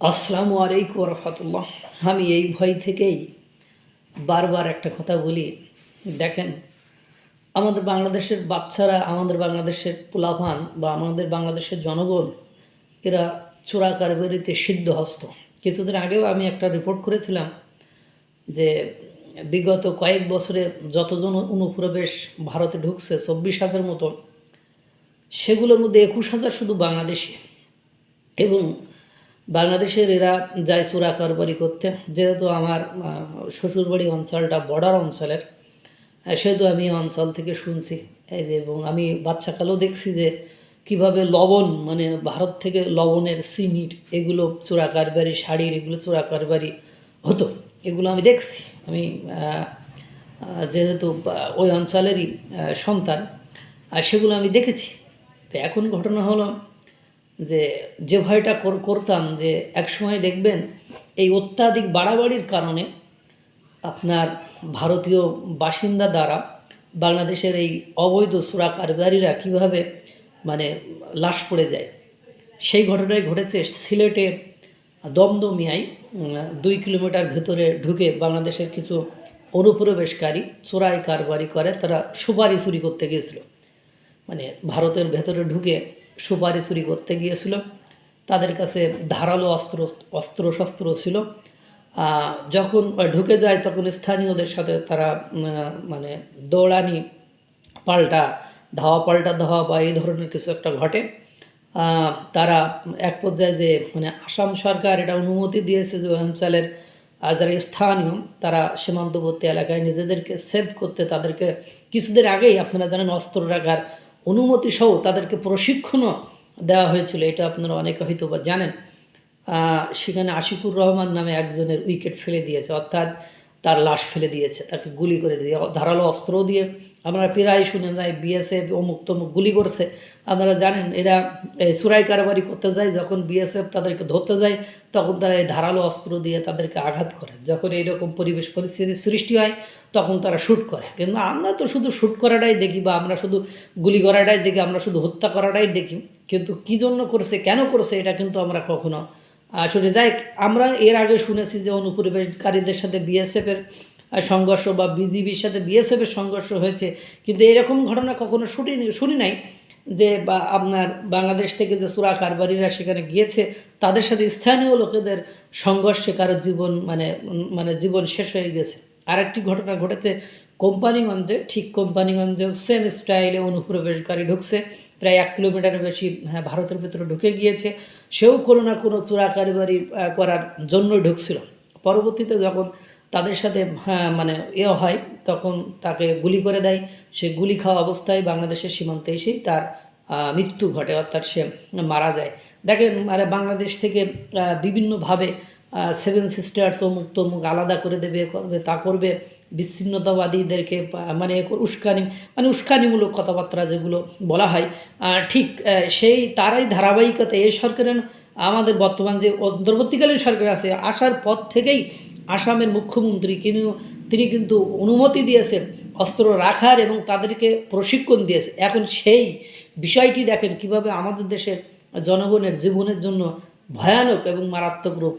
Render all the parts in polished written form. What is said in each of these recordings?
আসসালামু আলাইকুম রহমতুল্লাহ। আমি এই ভয় থেকেই বারবার একটা কথা বলি। দেখেন, আমাদের বাংলাদেশের বাচ্চারা, আমাদের বাংলাদেশের পোলাপান বা আমাদের বাংলাদেশের জনগণ, এরা চোরা কারবারিতে সিদ্ধহস্ত। কিছুদিন আগেও আমি একটা রিপোর্ট করেছিলাম যে বিগত কয়েক বছরে যতজন অনুপ্রবেশ ভারতে ঢুকছে 24,000 মতো, সেগুলোর মধ্যে 21,000 শুধু বাংলাদেশি। এবং বাংলাদেশের এরা যায় চোরা কারবারি করতে। যেহেতু আমার শ্বশুরবাড়ি অঞ্চলটা বর্ডার অঞ্চলের, সেহেতু আমি এই অঞ্চল থেকে শুনছি। এই যে, এবং আমি বাচ্চাকালেও দেখছি যে কীভাবে লবণ, মানে ভারত থেকে লবণের, চিনির, এগুলো চোরা কারবারি, শাড়ির এগুলো চোরা কারবারি হতো। এগুলো আমি দেখছি। আমি যেহেতু ওই অঞ্চলেরই সন্তান, আর সেগুলো আমি দেখেছি। তো এখন ঘটনা হলো যে যে ভয়টা করতাম যে একসময় দেখবেন এই অত্যাধিক বাড়াবাড়ির কারণে আপনার ভারতীয় বাসিন্দা দ্বারা বাংলাদেশের এই অবৈধ চোরা কারবারিরা কীভাবে মানে লাশ পড়ে যায়। সেই ঘটনাই ঘটেছে সিলেটে দমদমিয়ায়। 2 কিলোমিটার ভেতরে ঢুকে বাংলাদেশের কিছু অনুপ্রবেশকারী চোরাই কারবারি করে। তারা সুপারি চুরি করতে গিয়েছিল, মানে ভারতের ভেতরে ঢুকে সুপারি চুরি করতে গিয়েছিল। তাদের কাছে ধারালো অস্ত্রশস্ত্র ছিল। যখন ঢুকে যায় তখন স্থানীয়দের সাথে তারা মানে দৌড়ানি পাল্টা ধাওয়া বা এই ধরনের কিছু একটা ঘটে। তারা এক পর্যায়ে যে মানে আসাম সরকার এটা অনুমতি দিয়েছে যে অঞ্চলের যারা স্থানীয়, তারা সীমান্তবর্তী এলাকায় নিজেদেরকে সেভ করতে তাদেরকে কিছুদিন আগেই আপনারা জানেন অস্ত্র রাখার অনুমতি সহ তাদেরকে প্রশিক্ষণও দেওয়া হয়েছিল। এটা আপনারা অনেকে হয়তো বা জানেন। সেখানে আশিকুর রহমান নামে একজনের উইকেট ফেলে দিয়েছে, অর্থাৎ তার লাশ ফেলে দিয়েছে, তাকে গুলি করে দিয়ে ধারালো অস্ত্র দিয়ে। আপনারা প্রায় শুনে যায় বিএসএফ অমুক তমুক গুলি করছে। আপনারা জানেন এরা চোরাই কারবারি করতে যায়, যখন বিএসএফ তাদেরকে ধরতে যায় তখন তারা এই ধারালো অস্ত্র দিয়ে তাদেরকে আঘাত করে। যখন এইরকম পরিবেশ পরিস্থিতির সৃষ্টি হয় তখন তারা শ্যুট করে। কিন্তু আমরা তো শুধু শ্যুট করাটাই দেখি, বা আমরা শুধু গুলি করাটাই দেখি, আমরা শুধু হত্যা করাটাই দেখি। কিন্তু কী জন্য করছে, কেন করছে, এটা কিন্তু আমরা কখনো শুনে যাই। আমরা এর আগে শুনেছি যে অনুপ্রবেশকারীদের সাথে বিএসএফের সংঘর্ষ বা বিজিবির সাথে বিএসএফের সংঘর্ষ হয়েছে, কিন্তু এরকম ঘটনা কখনো শুনি নাই যে বা আপনার বাংলাদেশ থেকে যে চোরা কারবারিরা সেখানে গিয়েছে তাদের সাথে স্থানীয় লোকেদের সংঘর্ষে কারো জীবন মানে জীবন শেষ হয়ে গেছে। আরেকটি ঘটনা ঘটেছে কোম্পানিগঞ্জে। ঠিক কোম্পানিগঞ্জেও সেম স্টাইলে অনুপ্রবেশকারী ঢুকছে, প্রায় 1 কিলোমিটারের বেশি ভারতের ভিতরে ঢুকে গিয়েছে। সেও কোনো না কোনো চোরা কারবারি করার জন্য ঢুকছিল। পরবর্তীতে যখন তাদের সাথে মানে হয়, তখন তাকে গুলি করে দেয়। সে গুলি খাওয়া অবস্থায় বাংলাদেশের সীমান্তে এসেই তার মৃত্যু ঘটে, অর্থাৎ সে মারা যায়। দেখেন, মানে বাংলাদেশ থেকে বিভিন্নভাবে 7 সিস্টার্স অমুক তমুক আলাদা করে দেবে, করবে তা করবে, বিচ্ছিন্নতাবাদীদেরকে মানে উস্কানিমূলক কথাবার্তা যেগুলো বলা হয়, ঠিক সেই তারাই ধারাবাহিকতা এই সরকারের, আমাদের বর্তমান যে অন্তর্বর্তীকালীন সরকার আছে, আসার পর থেকেই আসামের মুখ্যমন্ত্রী তিনি কিন্তু অনুমতি দিয়েছেন অস্ত্র রাখার এবং তাদেরকে প্রশিক্ষণ দিয়েছে। এখন সেই বিষয়টি দেখেন কিভাবে আমাদের দেশের জনগণের জীবনের জন্য ভয়ানক এবং মারাত্মক রূপ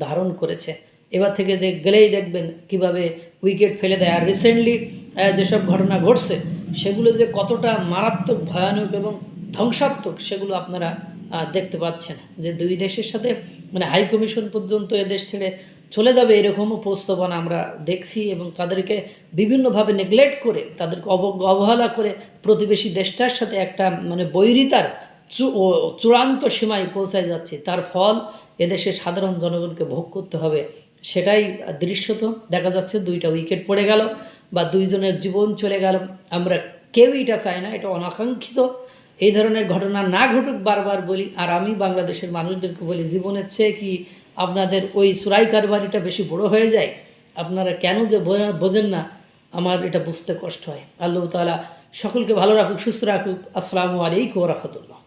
ধারণ করেছে। এবার থেকে গেলেই দেখবেন কিভাবে উইকেট ফেলে দেয়। আর রিসেন্টলি যেসব ঘটনা ঘটছে সেগুলো যে কতটা মারাত্মক, ভয়ানক এবং ধ্বংসাত্মক সেগুলো আপনারা দেখতে পাচ্ছেন। যে দুই দেশের সাথে মানে হাই কমিশন পর্যন্ত এদেশ ছেড়ে চলে যাবে এরকমও প্রস্তাবনা আমরা দেখছি, এবং তাদেরকে বিভিন্নভাবে নেগলেক্ট করে, তাদেরকে অবহেলা করে প্রতিবেশী দেশটার সাথে একটা মানে বৈরিতার চূড়ান্ত সীমায় পৌঁছায় যাচ্ছে। তার ফল এদেশের সাধারণ জনগণকে ভোগ করতে হবে। সেটাই দৃশ্যত দেখা যাচ্ছে। 2টা উইকেট পড়ে গেল বা 2 জনের জীবন চলে গেল। আমরা কেউই এটা চাই না, এটা অনাকাঙ্ক্ষিত। এই ধরনের ঘটনা না ঘটুক বারবার বলি। আর আমি বাংলাদেশের মানুষদেরকে বলি, জীবনের চেয়ে কি আপনাদের ওই চোরাই কারবারিটা বেশি বড় হয়ে যায়? আপনারা কেন যে বোঝেন না, আমার এটা বুঝতে কষ্ট হয়। আল্লাহ তাআলা সকলকে ভালো রাখুক, সুস্থ রাখুক। আসসালামু আলাইকুম ওয়া রাহমাতুল্লাহ।